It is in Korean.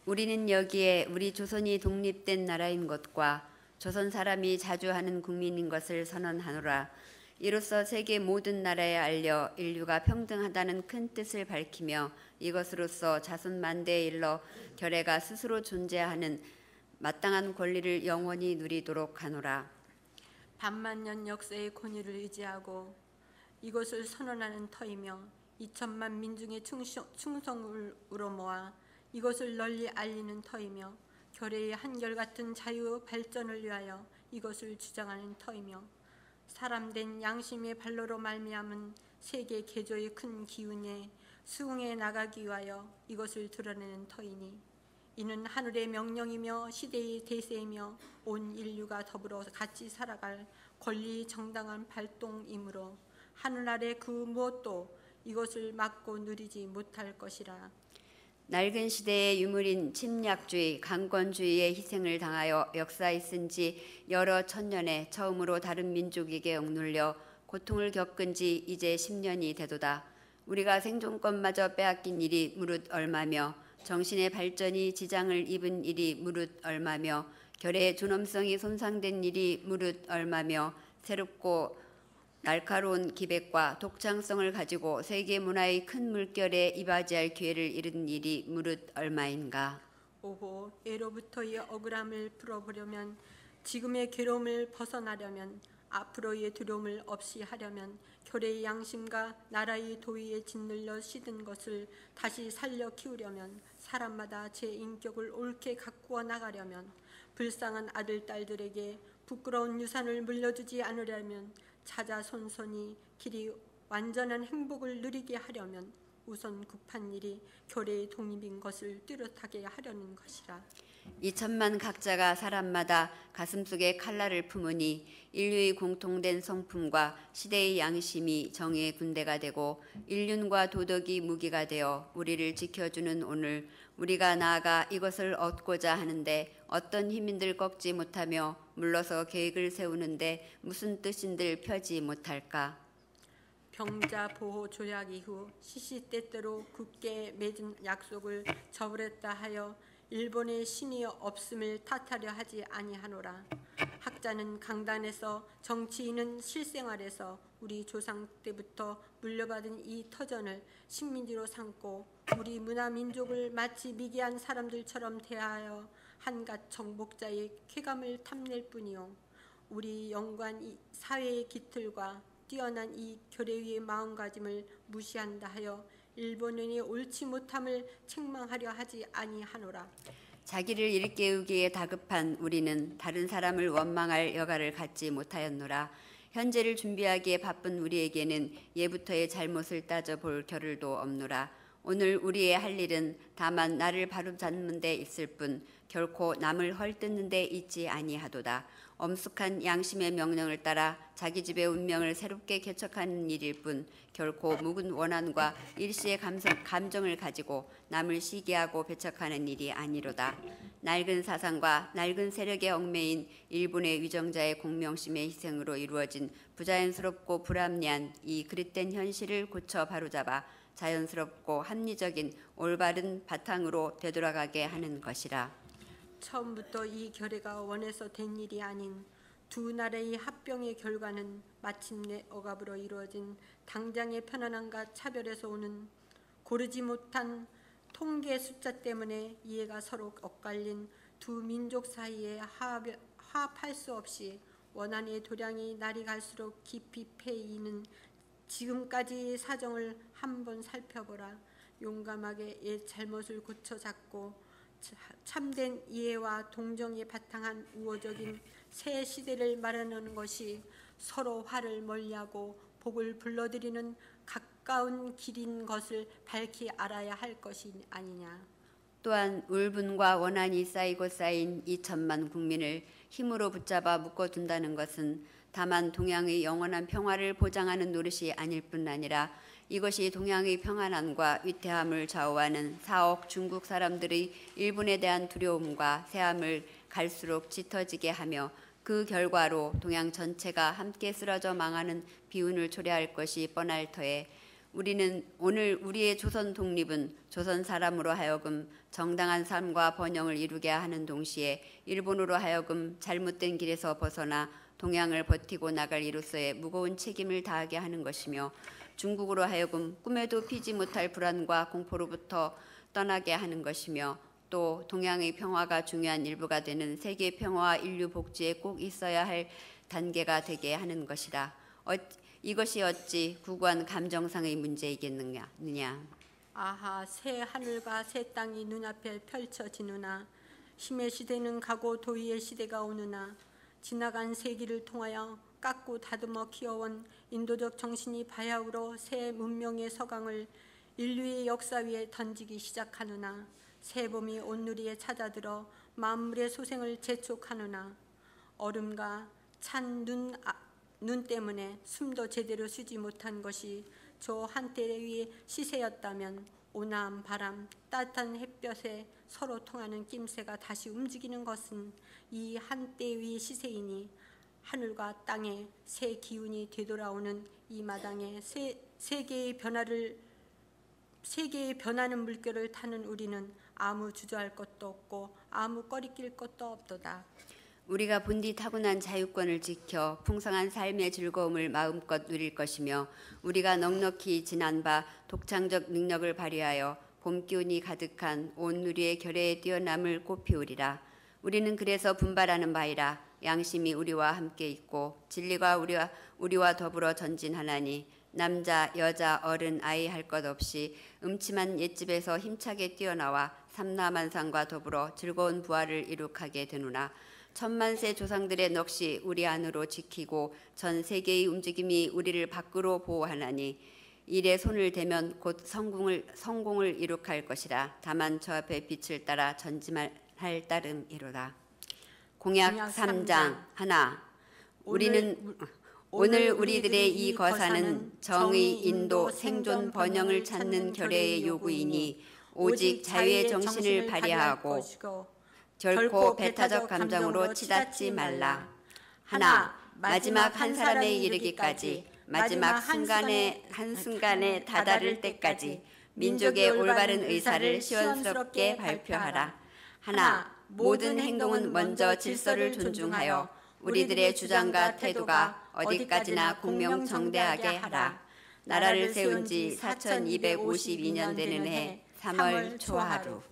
우리는 여기에 우리 조선이 독립된 나라인 것과 조선 사람이 자주 하는 국민인 것을 선언하노라. 이로써 세계 모든 나라에 알려 인류가 평등하다는 큰 뜻을 밝히며 이것으로써 자손 만대에 일러 결의가 스스로 존재하는 마땅한 권리를 영원히 누리도록 하노라. 반만년 역사의 권위를 의지하고 이것을 선언하는 터이며 2천만 민중의 충성으로 모아 이것을 널리 알리는 터이며 결의의 한결같은 자유 발전을 위하여 이것을 주장하는 터이며 사람된 양심의 발로로 말미암은 세계 개조의 큰 기운에 수긍해 나가기 위하여 이것을 드러내는 터이니 이는 하늘의 명령이며 시대의 대세이며 온 인류가 더불어 같이 살아갈 권리 정당한 발동이므로 하늘 아래 그 무엇도 이것을 막고 누리지 못할 것이라. 낡은 시대의 유물인 침략주의, 강권주의의 희생을 당하여 역사에 쓴 지 여러 천년에 처음으로 다른 민족에게 억눌려 고통을 겪은 지 이제 10년이 되도다. 우리가 생존권마저 빼앗긴 일이 무릇 얼마며 정신의 발전이 지장을 입은 일이 무릇 얼마며 결의의 존엄성이 손상된 일이 무릇 얼마며 새롭고 날카로운 기백과 독창성을 가지고 세계 문화의 큰 물결에 이바지할 기회를 잃은 일이 무릇 얼마인가. 오호, 예로부터의 억울함을 풀어보려면, 지금의 괴로움을 벗어나려면, 앞으로의 두려움을 없이 하려면 결의의 양심과 나라의 도의에 짓눌려 시든 것을 다시 살려 키우려면, 사람마다 제 인격을 옳게 가꾸어 나가려면, 불쌍한 아들 딸들에게 부끄러운 유산을 물려주지 않으려면, 자자손손이 길이 완전한 행복을 누리게 하려면 우선 급한 일이 결의의 독립인 것을 뚜렷하게 하려는 것이라. 2천만 각자가 사람마다 가슴속에 칼날을 품으니 인류의 공통된 성품과 시대의 양심이 정의의 군대가 되고 인륜과 도덕이 무기가 되어 우리를 지켜주는 오늘, 우리가 나아가 이것을 얻고자 하는데 어떤 힘인들 꺾지 못하며 물러서 계획을 세우는데 무슨 뜻인들 펴지 못할까? 병자 보호 조약 이후 시시때때로 굳게 맺은 약속을 저버렸다 하여 일본의 신이 없음을 탓하려 하지 아니하노라. 학자는 강단에서, 정치인은 실생활에서 우리 조상 때부터 물려받은 이 터전을 식민지로 삼고 우리 문화 민족을 마치 미개한 사람들처럼 대하여 한갓 정복자의 쾌감을 탐낼 뿐이요, 우리 영관 이 사회의 기틀과 뛰어난 이 결의의 마음가짐을 무시한다 하여 일본인의 옳지 못함을 책망하려 하지 아니하노라. 자기를 일깨우기에 다급한 우리는 다른 사람을 원망할 여가를 갖지 못하였노라. 현재를 준비하기에 바쁜 우리에게는 예부터의 잘못을 따져볼 겨를도 없노라. 오늘 우리의 할 일은 다만 나를 바로잡는 데 있을 뿐 결코 남을 헐뜯는 데 있지 아니하도다. 엄숙한 양심의 명령을 따라 자기 집의 운명을 새롭게 개척하는 일일 뿐 결코 묵은 원한과 일시의 감정을 가지고 남을 시기하고 배척하는 일이 아니로다. 낡은 사상과 낡은 세력에 얽매인 일본의 위정자의 공명심의 희생으로 이루어진 부자연스럽고 불합리한 이 그릇된 현실을 고쳐 바로잡아 자연스럽고 합리적인 올바른 바탕으로 되돌아가게 하는 것이라. 처음부터 이 결의가 원해서 된 일이 아닌 두 나라의 합병의 결과는 마침내 억압으로 이루어진 당장의 편안함과 차별에서 오는 고르지 못한 통계 숫자 때문에 이해가 서로 엇갈린 두 민족 사이에 화합할 수 없이 원한의 도량이 날이 갈수록 깊이 패이는 지금까지의 사정을 한번 살펴보라. 용감하게 옛 잘못을 고쳐잡고 참된 이해와 동정에 바탕한 우호적인 새 시대를 마련하는 것이 서로 화를 멀리하고 복을 불러들이는 가까운 길인 것을 밝히 알아야 할 것이 아니냐. 또한 울분과 원한이 쌓이고 쌓인 2천만 국민을 힘으로 붙잡아 묶어둔다는 것은 다만 동양의 영원한 평화를 보장하는 노릇이 아닐 뿐 아니라 이것이 동양의 평안함과 위태함을 좌우하는 4억 중국 사람들의 일본에 대한 두려움과 새함을 갈수록 짙어지게 하며 그 결과로 동양 전체가 함께 쓰러져 망하는 비운을 초래할 것이 뻔할 터에 오늘 우리의 조선 독립은 조선 사람으로 하여금 정당한 삶과 번영을 이루게 하는 동시에 일본으로 하여금 잘못된 길에서 벗어나 동양을 버티고 나갈 이로서의 무거운 책임을 다하게 하는 것이며 중국으로 하여금 꿈에도 피지 못할 불안과 공포로부터 떠나게 하는 것이며 또 동양의 평화가 중요한 일부가 되는 세계 평화와 인류 복지에 꼭 있어야 할 단계가 되게 하는 것이다. 이것이 어찌 구구한 감정상의 문제이겠느냐. 아하, 새 하늘과 새 땅이 눈앞에 펼쳐지느나 힘의 시대는 가고 도의의 시대가 오느나 지나간 세기를 통하여 깎고 다듬어 키워온 인도적 정신이 바야흐로 새 문명의 서강을 인류의 역사 위에 던지기 시작하느나 새 봄이 온누리에 찾아들어 만물의 소생을 재촉하느나 얼음과 찬 눈 때문에 숨도 제대로 쉬지 못한 것이 저 한때의 시세였다면 온화한 바람, 따뜻한 햇볕에 서로 통하는 낌새가 다시 움직이는 것은 이 한때의 시세이니 하늘과 땅에 새 기운이 되돌아오는 이 마당에 세계의 변하는 물결을 타는 우리는 아무 주저할 것도 없고 아무 꺼리낄 것도 없도다. 우리가 본디 타고난 자유권을 지켜 풍성한 삶의 즐거움을 마음껏 누릴 것이며 우리가 넉넉히 지난 바 독창적 능력을 발휘하여 봄 기운이 가득한 온 누리의 결의에 뛰어남을 꽃피우리라. 우리는 그래서 분발하는 바이라. 양심이 우리와 함께 있고 진리가 우리와 더불어 전진하나니 남자, 여자, 어른, 아이 할 것 없이 음침한 옛집에서 힘차게 뛰어나와 삼라만상과 더불어 즐거운 부활을 이룩하게 되누나 천만세 조상들의 넋이 우리 안으로 지키고 전 세계의 움직임이 우리를 밖으로 보호하나니 일에 손을 대면 곧 성공을 이룩할 것이라. 다만 저 앞에 빛을 따라 전진할 따름이로다. 공약 3장 하나. 오늘 우리들의 이 거사는 정의, 인도, 생존, 번영을 찾는 결의의 요구이니 오직 자유의 정신을 발휘하고 결코 배타적 감정으로 치닫지 말라. 하나, 마지막 한 사람에 이르기까지, 마지막 한순간에 다다를 때까지 민족의 올바른 의사를 시원스럽게 발표하라. 하나, 모든 행동은 먼저 질서를 존중하여 우리들의 주장과 태도가 어디까지나 공명정대하게 하라. 나라를 세운 지 4252년 되는 해 3월 초하루.